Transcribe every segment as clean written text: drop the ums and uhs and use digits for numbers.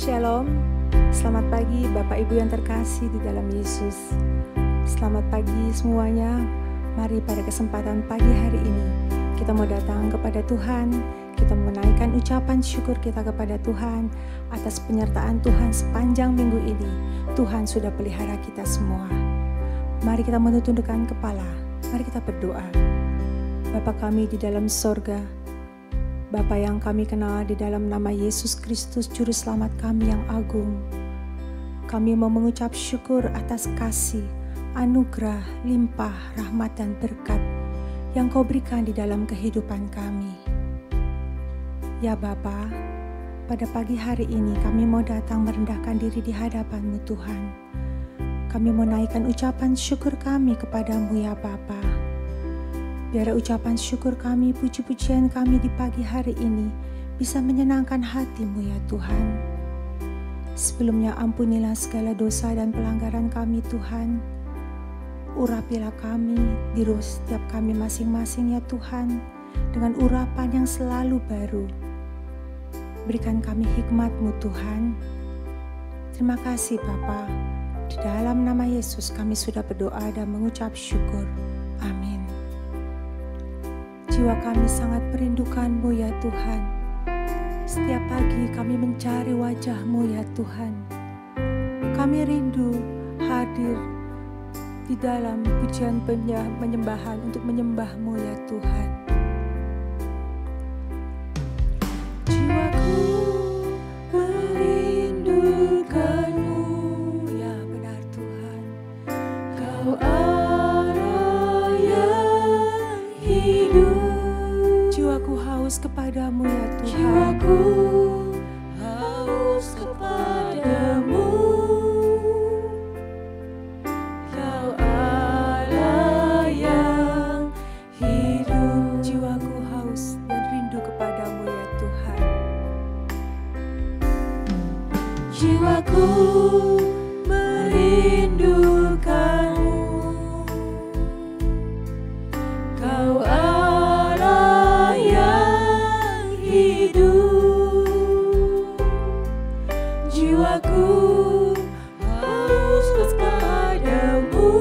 Shalom, selamat pagi Bapak Ibu yang terkasih di dalam Yesus. Selamat pagi semuanya. Mari pada kesempatan pagi hari ini kita mau datang kepada Tuhan. Kita menaikkan ucapan syukur kita kepada Tuhan atas penyertaan Tuhan sepanjang minggu ini. Tuhan sudah pelihara kita semua. Mari kita menundukkan kepala. Mari kita berdoa. Bapa kami di dalam sorga, Bapa yang kami kenal di dalam nama Yesus Kristus Juru Selamat kami yang agung. Kami mau mengucap syukur atas kasih, anugerah, limpah, rahmat dan berkat yang Kau berikan di dalam kehidupan kami. Ya Bapa, pada pagi hari ini kami mau datang merendahkan diri di hadapan-Mu Tuhan. Kami mau naikkan ucapan syukur kami kepadamu ya Bapa. Biar ucapan syukur kami, puji-pujian kami di pagi hari ini bisa menyenangkan hati-Mu ya Tuhan. Sebelumnya ampunilah segala dosa dan pelanggaran kami Tuhan. Urapilah kami, diri setiap kami masing-masing ya Tuhan, dengan urapan yang selalu baru. Berikan kami hikmat-Mu Tuhan. Terima kasih Bapa. Di dalam nama Yesus kami sudah berdoa dan mengucap syukur. Amin. Jiwa kami sangat merindukan-Mu ya Tuhan. Setiap pagi kami mencari wajah-Mu ya Tuhan. Kami rindu hadir di dalam pujian penyembahan untuk menyembah-Mu ya Tuhan. Jiwaku merindukan-Mu, ya benar Tuhan. Kau Allah yang hidup. Jiwaku haus kepadamu ya Tuhan. Jiwaku haus kepadamu. Kau Allah yang hidup. Jiwaku haus dan rindu kepadamu ya Tuhan. Jiwaku merindukanmu. Kau Allah yang hidup. Jiwaku haus kepadamu.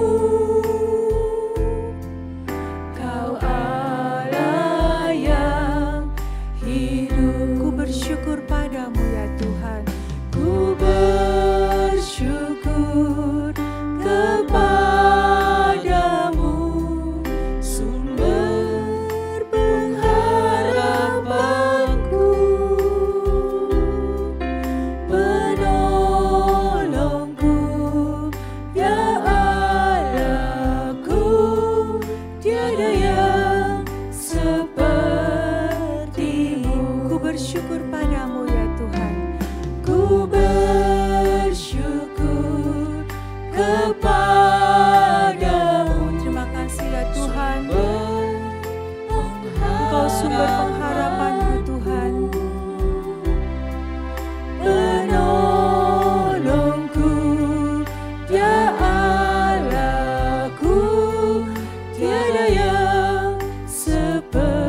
Kau Allah yang hidup. Ku bersyukur padamu ya Tuhan. Ku bersyukur kepadamu, sumber pengharapanku, penolongku, ya Allahku, tiada yang sepertimu. Ku bersyukur padamu ya Tuhan. Ku bersyukur kepadamu. Terima kasih ya Tuhan. Engkau sumber pengharapanku Tuhan. penolongku, ya Allahku, tiada yang sepertimu.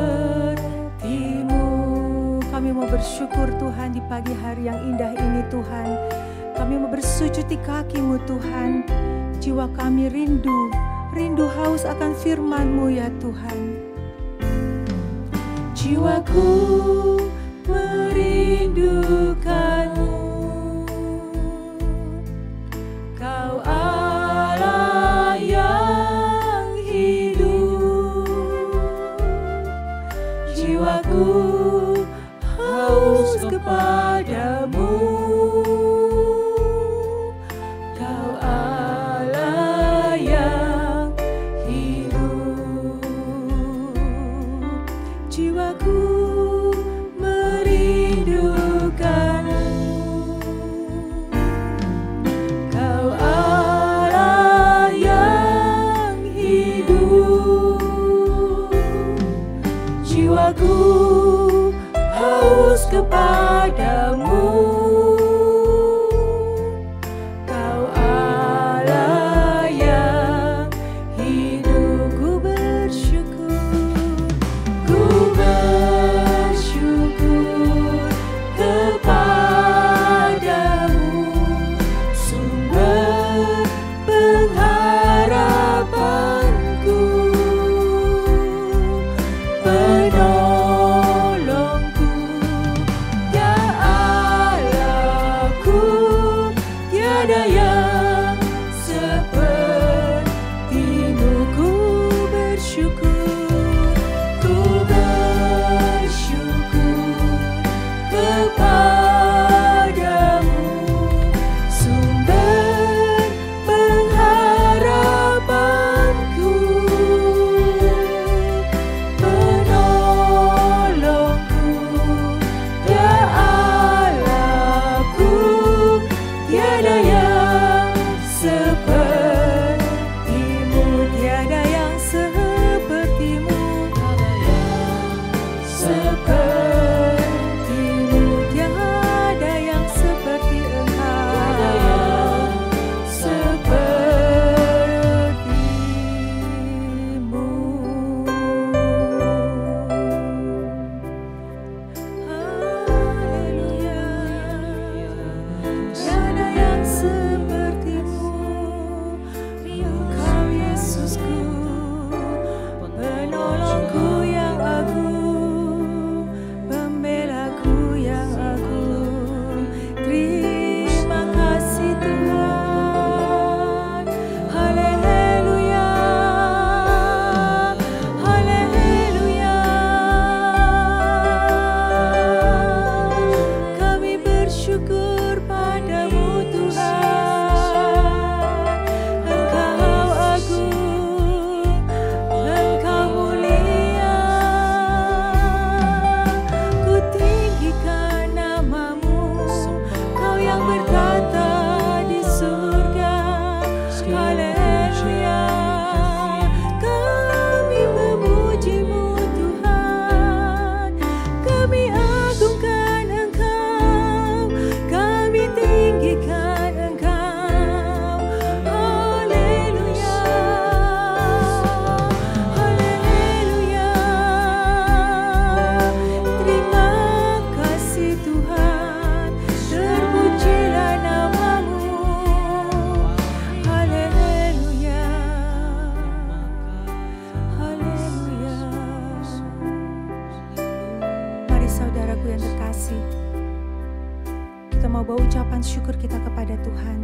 Kami mau bersyukur Tuhan di pagi hari yang indah ini Tuhan. Kami mau bersujud di kaki-Mu Tuhan. Jiwa kami rindu haus akan firman-Mu ya Tuhan. Jiwaku merindukanmu. Kau Allah yang hidup. Jiwaku haus kepadamu. Kau Allah yang hidup. Jiwaku merindukanmu. Kau Allah yang hidup. Jiwaku haus kepadamu. Kau Allah yang hidup. Ku bersyukur. Ku bersyukur kepada seperti-Mu, tiada yang seperti Engkau, tiada yang seperti-Mu. Haleluya, tiada yang seperti-Mu, Engkau Yesusku, penolongku yang agung, pembelaku yang agung. Terima kasih Tuhan. Haleluya, haleluya. Kami bersyukur padamu Tuhan. Engkau agung, Engkau mulia. Ku tinggikan namamu, Kau yang bertata di surga. Haleluya, kami memuji-Mu Tuhan. Kami agungkan Engkau, kami tinggikan Engkau. Haleluya, haleluya. Terima kasih Tuhan, terpujilah namamu. Haleluya, haleluya. Mari saudaraku yang terkasih, kita mau bawa ucapan syukur kita kepada Tuhan,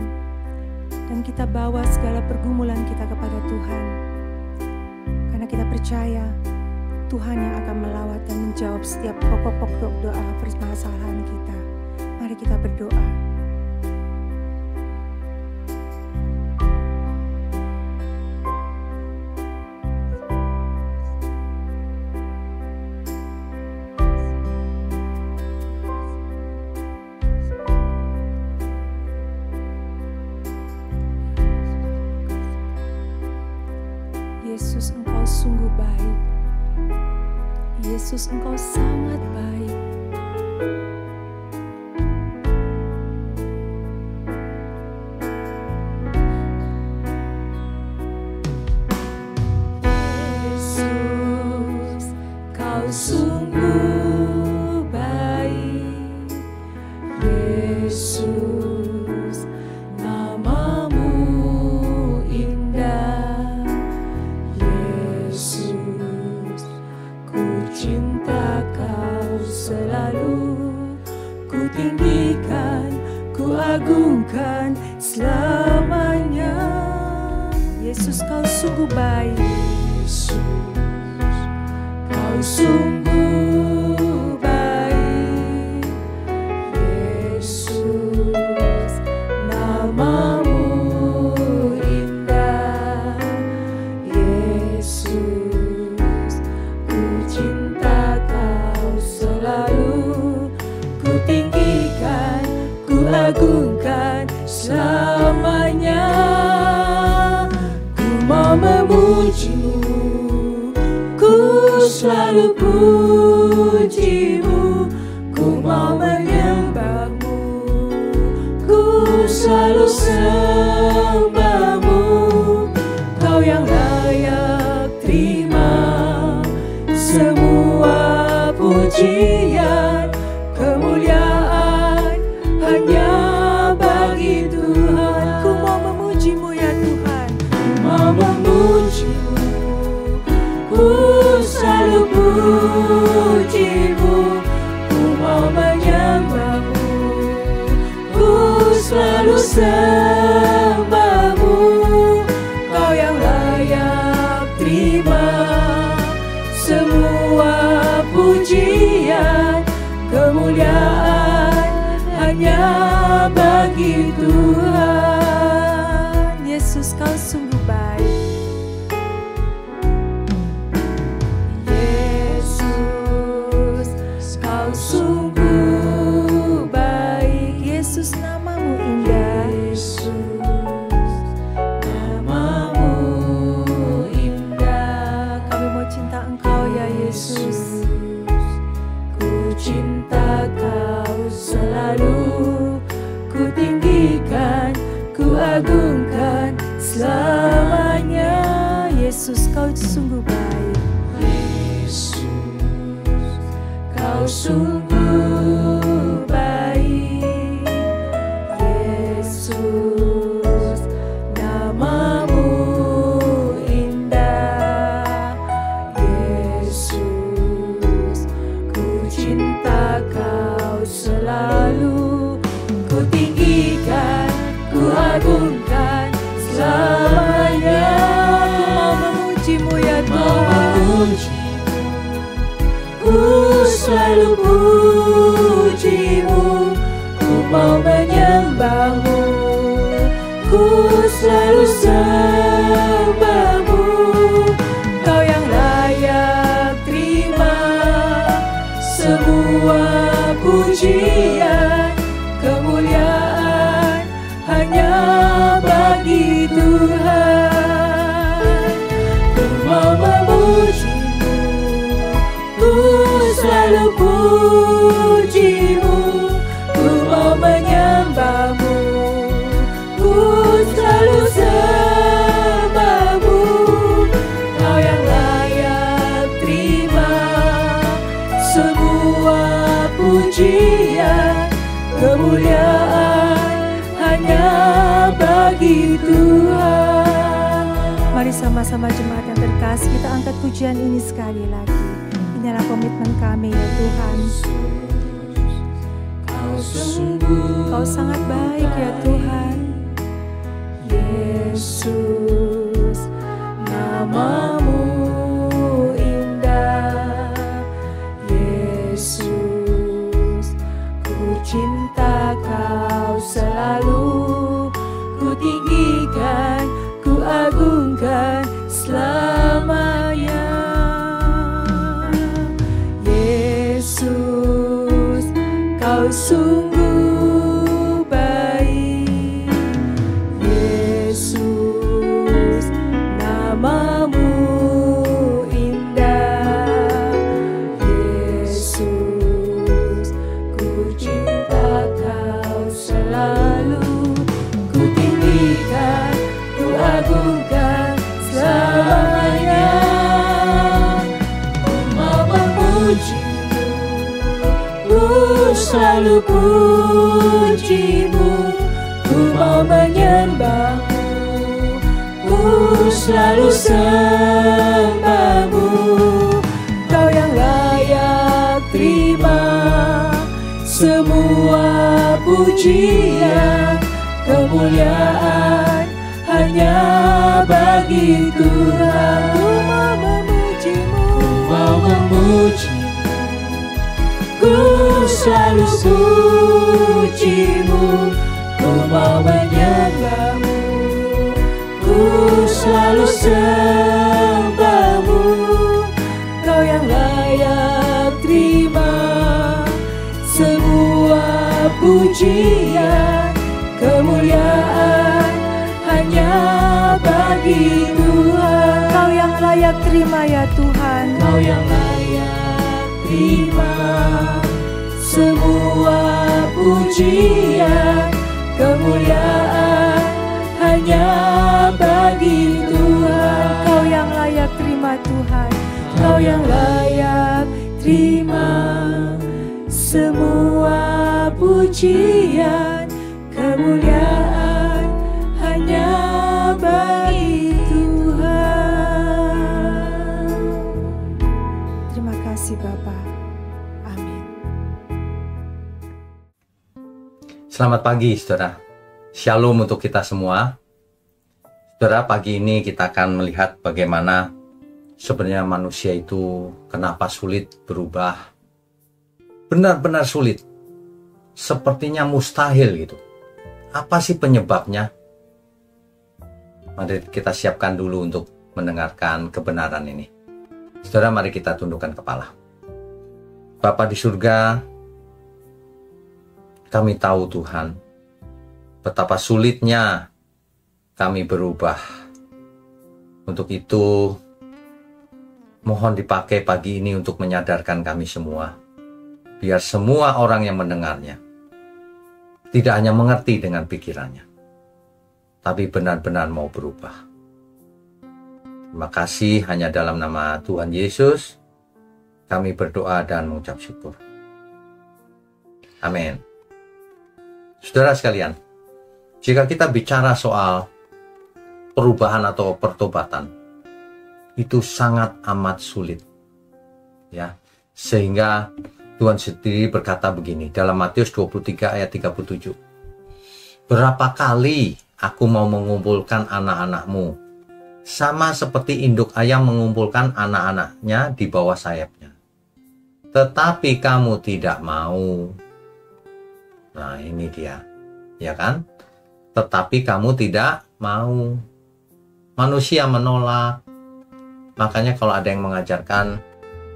dan kita bawa segala pergumulan kita kepada Tuhan, karena kita percaya Tuhan yang akan melawat dan menjawab setiap pokok-pokok doa permasalahan kita. Mari kita berdoa. Yesus, Engkau sungguh baik. Yesus, Engkau sangat baik. Yesus, Kau sungguh baik. Yesus, namamu indah. Yesus, ku cinta Kau selalu. Ku tinggikan, ku agungkan selamanya. Yesus, Kau sungguh baik. Yesus, Kau sungguh baik. Yesus, namamu indah. Yesus, ku cinta Kau selalu. Ku tinggikan, ku agungkan selamanya. Ku mau memuji-Mu, ku selalu puji-Mu. Ku mau menyembah-Mu, ku selalu sembah-Mu. Kau yang layak terima semua pujian, kemuliaan hanya bagi Tuhan. Ku mau memuji-Mu ya Tuhan, ku mau memuji-Mu, ku selalu puji-Mu. Ku mau menyembah-Mu, ku selalu sembah-Mu. Kau yang layak terima semua pujian, kemuliaan hanya bagi Tuhan. Yesus, Kau sungguh baik. Yesus, Kau sungguh baik. Yesus, namamu indah. Yesus, namamu indah. Kami mau cinta Engkau ya Yesus. ku agungkan selamanya. Yesus, kau sungguh baik. Yesus, kau sungguh baik. Yesus, namamu indah. Yesus, ku cinta kau selalu. Ku tinggikan, ku agungkan selamanya. Ku mau memujimu ya Tuhan. Ku selalu pujimu, ku mau menyembahmu, ku selalu sembahmu. Kau yang layak terima semua pujian, kemuliaan hanya bagi Tuhan. Ku mau memujimu, ku selalu pujimu, ku mau menyembahmu, ku selalu sembahmu. Kau yang layak terima semua pujian, kemuliaan hanya bagi Tuhan. Mari sama-sama jemaat yang terkasih, kita angkat pujian ini sekali lagi. Inilah komitmen kami ya Tuhan. Kau sangat baik ya Tuhan. Yesus, namamu indah. Yesus, ku cinta kau selalu. Ku tinggikan, ku agungkan selamanya. Yesus, kau sungguh baik. Yesus, namamu indah. Yesus, ku cinta kau selalu. Ku tinggikan, ku agungkan selamanya. Ku mau memujimu, ku selalu pujimu, ku mau menyembahmu, ku selalu sembahmu. Kau yang layak terima semua pujian, kemuliaan hanya bagi Tuhan. Ku mau memujimu, ku selalu pujimu, ku mau menyembahmu, ku selalu sembahmu. Kau yang layak terima semua pujian, kemuliaan hanya bagi Tuhan. Kau yang layak terima ya Tuhan. Kau yang layak terima semua pujian, kemuliaan hanya bagi Tuhan. Kau yang layak terima Tuhan. Kau yang layak terima semua pujian, kemuliaan hanya bagi Tuhan. Terima kasih Bapa. Amin. Selamat pagi saudara. Shalom untuk kita semua. Saudara, pagi ini kita akan melihat bagaimana sebenarnya manusia itu kenapa sulit berubah. Benar-benar sulit. Sepertinya mustahil gitu. Apa sih penyebabnya? Mari kita siapkan dulu untuk mendengarkan kebenaran ini. Saudara, mari kita tundukkan kepala. Bapa di surga, kami tahu Tuhan, betapa sulitnya kami berubah. Untuk itu, mohon dipakai pagi ini untuk menyadarkan kami semua. Biar semua orang yang mendengarnya tidak hanya mengerti dengan pikirannya, tapi benar-benar mau berubah. Terima kasih, hanya dalam nama Tuhan Yesus kami berdoa dan mengucap syukur. Amin. Saudara sekalian, jika kita bicara soal perubahan atau pertobatan, itu sangat amat sulit. Ya, sehingga Tuhan sendiri berkata begini dalam Matius 23 ayat 37. Berapa kali aku mau mengumpulkan anak-anakmu, sama seperti induk ayam mengumpulkan anak-anaknya di bawah sayapnya, tetapi kamu tidak mau. Nah, ini dia, ya kan? Tetapi kamu tidak mau. Manusia menolak. Makanya kalau ada yang mengajarkan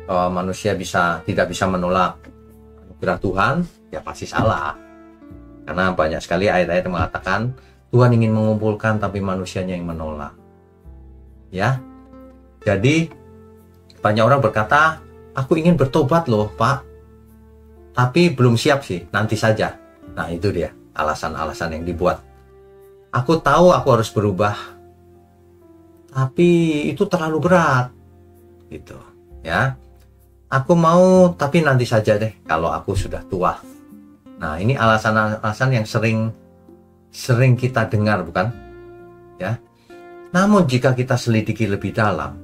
bahwa manusia tidak bisa menolak anugerah Tuhan, ya pasti salah. Karena banyak sekali ayat-ayat yang mengatakan Tuhan ingin mengumpulkan tapi manusianya yang menolak. Ya, jadi banyak orang berkata, aku ingin bertobat loh Pak, tapi belum siap sih, nanti saja. Nah, itu dia alasan-alasan yang dibuat. Aku tahu aku harus berubah, tapi itu terlalu berat, gitu. Ya, aku mau tapi nanti saja deh kalau aku sudah tua. Nah, ini alasan-alasan yang sering kita dengar, bukan? Ya. Namun jika kita selidiki lebih dalam,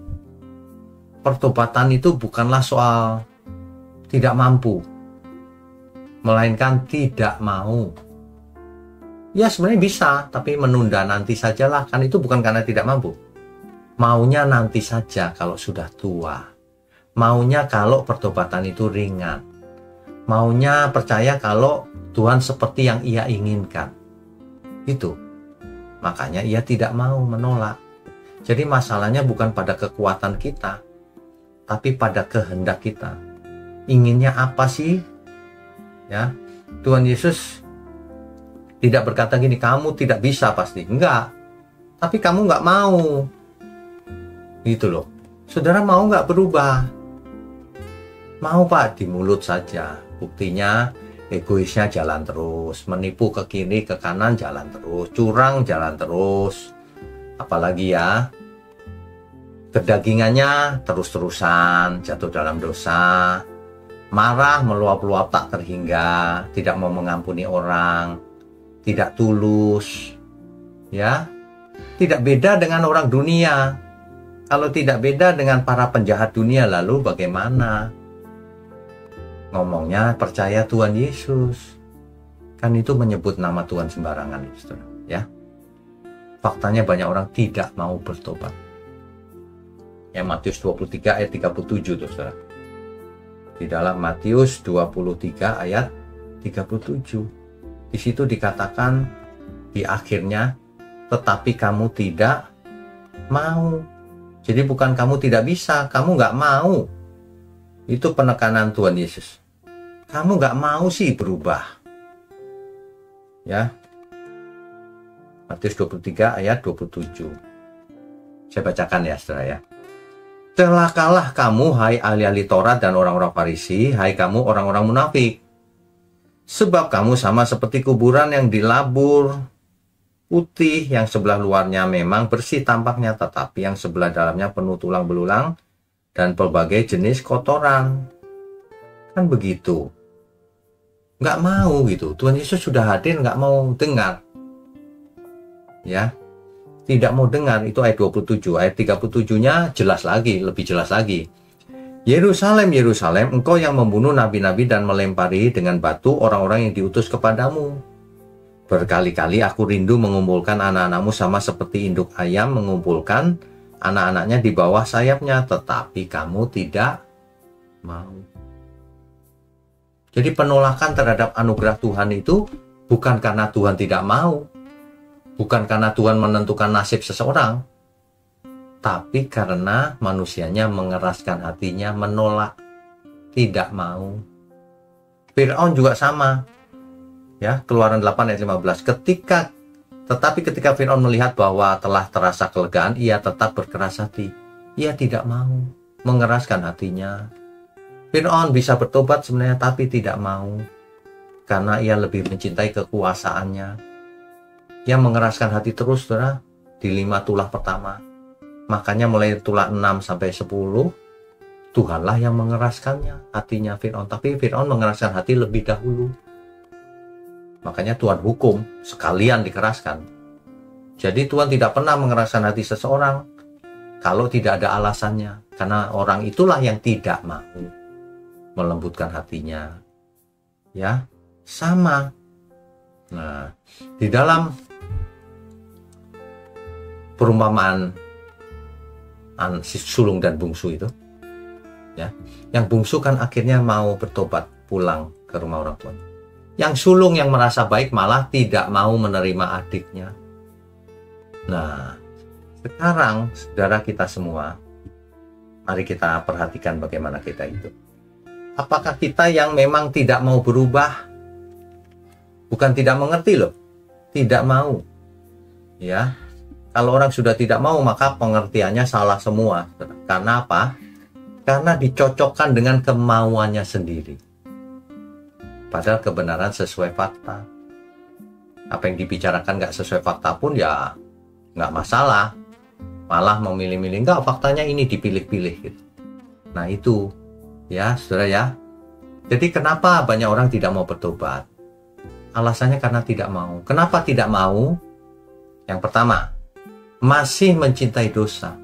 pertobatan itu bukanlah soal tidak mampu, melainkan tidak mau. Ya sebenarnya bisa, tapi menunda nanti sajalah, kan itu bukan karena tidak mampu. Maunya nanti saja kalau sudah tua. Maunya kalau pertobatan itu ringan. Maunya percaya kalau Tuhan seperti yang ia inginkan. Itu. Makanya ia tidak mau, menolak. Jadi masalahnya bukan pada kekuatan kita, tapi pada kehendak kita. Inginnya apa sih? Ya, Tuhan Yesus tidak berkata gini, kamu tidak bisa pasti. Enggak. Tapi kamu nggak mau. Gitu loh. Saudara mau nggak berubah? Mau Pak, di mulut saja. Buktinya egoisnya jalan terus, menipu ke kiri ke kanan jalan terus, curang jalan terus, apalagi ya kedagingannya terus-terusan jatuh dalam dosa, marah meluap-luap tak terhingga, tidak mau mengampuni orang, tidak tulus, ya, tidak beda dengan orang dunia. Kalau tidak beda dengan para penjahat dunia, lalu bagaimana? Ngomongnya percaya Tuhan Yesus, kan itu menyebut nama Tuhan sembarangan, ya. Faktanya banyak orang tidak mau bertobat. Yang Matius 23 ayat 37 tuh, saudara. Di dalam Matius 23 ayat 37, di situ dikatakan di akhirnya, tetapi kamu tidak mau. Jadi bukan kamu tidak bisa, kamu nggak mau. Itu penekanan Tuhan Yesus. Kamu nggak mau sih berubah. Ya. Matius 23 ayat 27. Saya bacakan ya, saudara ya. Celakalah kamu, hai ahli-ahli Taurat dan orang-orang Farisi, hai kamu orang-orang munafik. Sebab kamu sama seperti kuburan yang dilabur putih, yang sebelah luarnya memang bersih tampaknya, tetapi yang sebelah dalamnya penuh tulang belulang dan berbagai jenis kotoran. Kan begitu. Nggak mau gitu. Tuhan Yesus sudah hadir, nggak mau dengar. Ya. Tidak mau dengar, itu ayat 27. Ayat 37-nya jelas lagi, lebih jelas lagi. Yerusalem, Yerusalem, engkau yang membunuh nabi-nabi dan melempari dengan batu orang-orang yang diutus kepadamu. Berkali-kali aku rindu mengumpulkan anak-anakmu sama seperti induk ayam mengumpulkan anak-anaknya di bawah sayapnya, tetapi kamu tidak mau. Jadi penolakan terhadap anugerah Tuhan itu bukan karena Tuhan tidak mau, bukan karena Tuhan menentukan nasib seseorang, tapi karena manusianya mengeraskan hatinya, menolak, tidak mau. Fir'aun juga sama. Ya, Keluaran 8 ayat 15. Tetapi ketika Fir'aun melihat bahwa telah terasa kelegaan, ia tetap berkeras hati. Ia tidak mau mengeraskan hatinya. Fir'aun bisa bertobat sebenarnya, tapi tidak mau. Karena ia lebih mencintai kekuasaannya. yang mengeraskan hati terus, saudara, di 5 tulah pertama. Makanya mulai tulah 6 sampai 10, Tuhanlah yang mengeraskannya hatinya Fir'aun. Tapi Fir'aun mengeraskan hati lebih dahulu. Makanya Tuhan hukum, sekalian dikeraskan. Jadi Tuhan tidak pernah mengeraskan hati seseorang kalau tidak ada alasannya. Karena orang itulah yang tidak mau melembutkan hatinya. Ya, sama. Nah, di dalam perumpamaan sulung dan bungsu itu, ya, yang bungsu kan akhirnya mau bertobat pulang ke rumah orang tua. Yang sulung yang merasa baik malah tidak mau menerima adiknya. Nah, sekarang saudara kita semua, mari kita perhatikan bagaimana kita itu. Apakah kita yang memang tidak mau berubah? Bukan tidak mengerti loh, tidak mau. Ya, kalau orang sudah tidak mau maka pengertiannya salah semua. Karena apa? Karena dicocokkan dengan kemauannya sendiri. Padahal kebenaran sesuai fakta. Apa yang dibicarakan nggak sesuai fakta pun ya nggak masalah. Malah memilih-milih, enggak, faktanya ini dipilih-pilih gitu. Nah itu, ya saudara ya. Jadi kenapa banyak orang tidak mau bertobat? Alasannya karena tidak mau. Kenapa tidak mau? Yang pertama, masih mencintai dosa.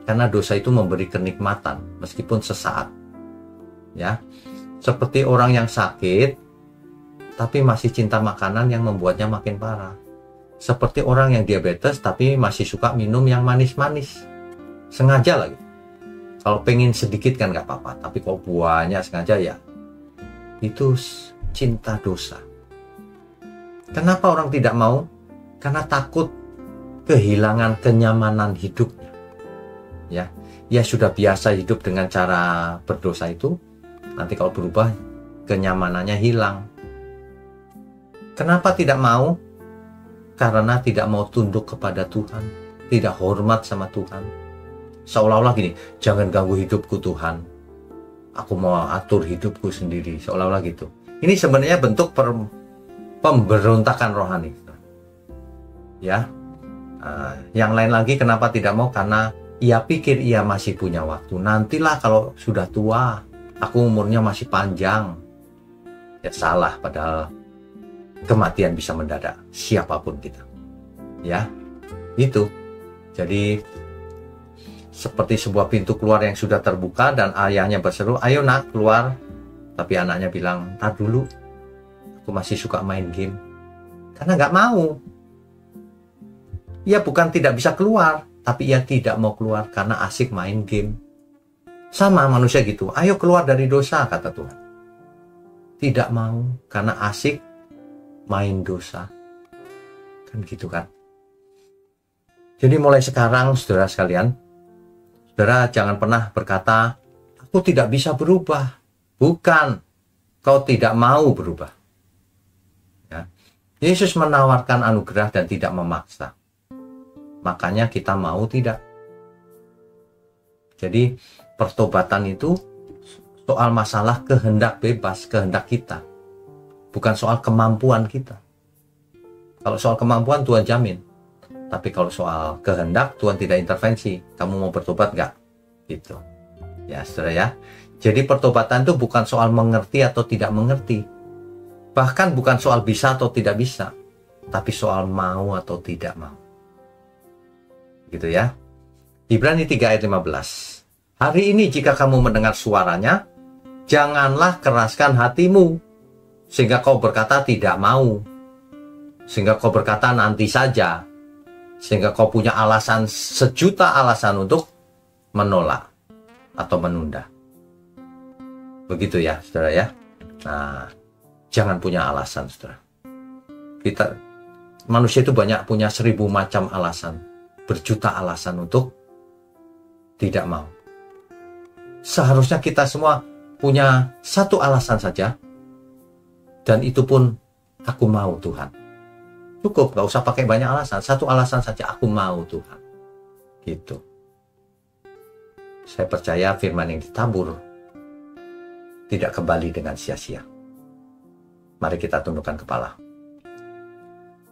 Karena dosa itu memberi kenikmatan meskipun sesaat. Ya. Seperti orang yang sakit tapi masih cinta makanan yang membuatnya makin parah. Seperti orang yang diabetes tapi masih suka minum yang manis-manis. Sengaja lagi. Kalau pengen sedikit kan nggak apa-apa, tapi kalau banyak sengaja ya itu cinta dosa. Kenapa orang tidak mau? Karena takut kehilangan kenyamanan hidupnya. Ya sudah biasa hidup dengan cara berdosa itu, nanti kalau berubah kenyamanannya hilang. Kenapa tidak mau? Karena tidak mau tunduk kepada Tuhan, tidak hormat sama Tuhan. Seolah-olah gini, jangan ganggu hidupku Tuhan, aku mau atur hidupku sendiri, seolah-olah gitu. Ini sebenarnya bentuk pemberontakan rohani. Ya, yang lain lagi kenapa tidak mau? Karena ia pikir ia masih punya waktu. Nantilah kalau sudah tua, aku umurnya masih panjang. Ya salah, padahal kematian bisa mendadak siapapun kita. Ya, itu. Jadi seperti sebuah pintu keluar yang sudah terbuka dan ayahnya berseru, ayo nak keluar. Tapi anaknya bilang, tar dulu, aku masih suka main game. Karena nggak mau. Ia bukan tidak bisa keluar, tapi ia tidak mau keluar karena asik main game. Sama manusia gitu, ayo keluar dari dosa, kata Tuhan. Tidak mau karena asik main dosa. Kan gitu kan. Jadi mulai sekarang saudara sekalian, saudara jangan pernah berkata, aku tidak bisa berubah. Bukan, kau tidak mau berubah. Ya. Yesus menawarkan anugerah dan tidak memaksa. Makanya kita mau tidak. Jadi pertobatan itu soal masalah kehendak bebas, kehendak kita. Bukan soal kemampuan kita. Kalau soal kemampuan Tuhan jamin. Tapi kalau soal kehendak Tuhan tidak intervensi. Kamu mau bertobat nggak? Gitu. Ya saudara ya. Jadi pertobatan itu bukan soal mengerti atau tidak mengerti. Bahkan bukan soal bisa atau tidak bisa. Tapi soal mau atau tidak mau. Gitu ya. Ibrani 3 ayat 15. Hari ini jika kamu mendengar suaranya, janganlah keraskan hatimu, sehingga kau berkata tidak mau, sehingga kau berkata nanti saja, sehingga kau punya alasan, sejuta alasan untuk menolak atau menunda. Begitu ya saudara ya. Nah, jangan punya alasan saudara. Kita manusia itu banyak punya 1000 macam alasan, berjuta alasan untuk tidak mau. Seharusnya kita semua punya satu alasan saja, dan itu pun aku mau Tuhan. Cukup, gak usah pakai banyak alasan, satu alasan saja, aku mau Tuhan. Gitu. Saya percaya firman yang ditabur tidak kembali dengan sia-sia. Mari kita tundukkan kepala.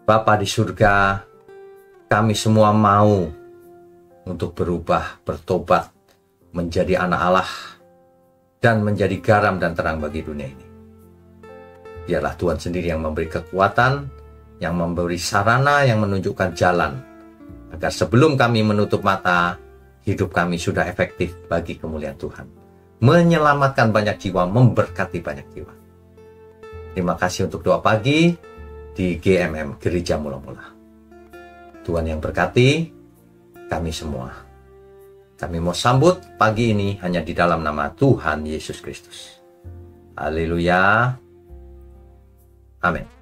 Bapa di surga, kami semua mau untuk berubah, bertobat, menjadi anak Allah, dan menjadi garam dan terang bagi dunia ini. Biarlah Tuhan sendiri yang memberi kekuatan, yang memberi sarana, yang menunjukkan jalan, agar sebelum kami menutup mata, hidup kami sudah efektif bagi kemuliaan Tuhan, menyelamatkan banyak jiwa, memberkati banyak jiwa. Terima kasih untuk doa pagi di GMM Gereja Mula-Mula. Tuhan yang berkati kami semua. Kami mau sambut pagi ini hanya di dalam nama Tuhan Yesus Kristus. Haleluya. Amin.